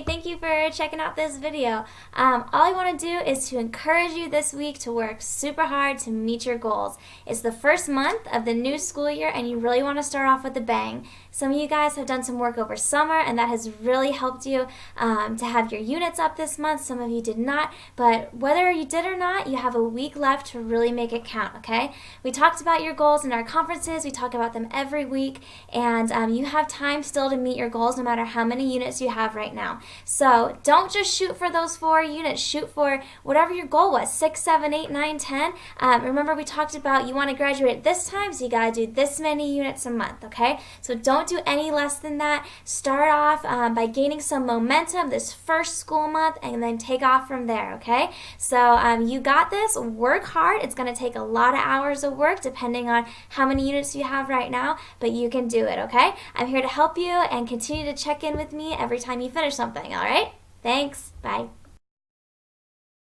Hey, thank you for checking out this video. All I want to do is to encourage you this week to work super hard to meet your goals. It's the first month of the new school year and you really want to start off with a bang. Some of you guys have done some work over summer and that has really helped you to have your units up this month. Some of you did not, but whether you did or not, you have a week left to really make it count, okay? We talked about your goals in our conferences. We talk about them every week, and you have time still to meet your goals no matter how many units you have right now. So don't just shoot for those 4 units. Shoot for whatever your goal was, 6, 7, 8, 9, 10. Remember we talked about you want to graduate this time, so you got to do this many units a month, okay? So don't do any less than that. Start off by gaining some momentum this first school month and then take off from there, okay? So you got this. Work hard. It's going to take a lot of hours of work depending on how many units you have right now, but you can do it, okay? I'm here to help you and continue to check in with me every time you finish something, all right? Thanks. Bye.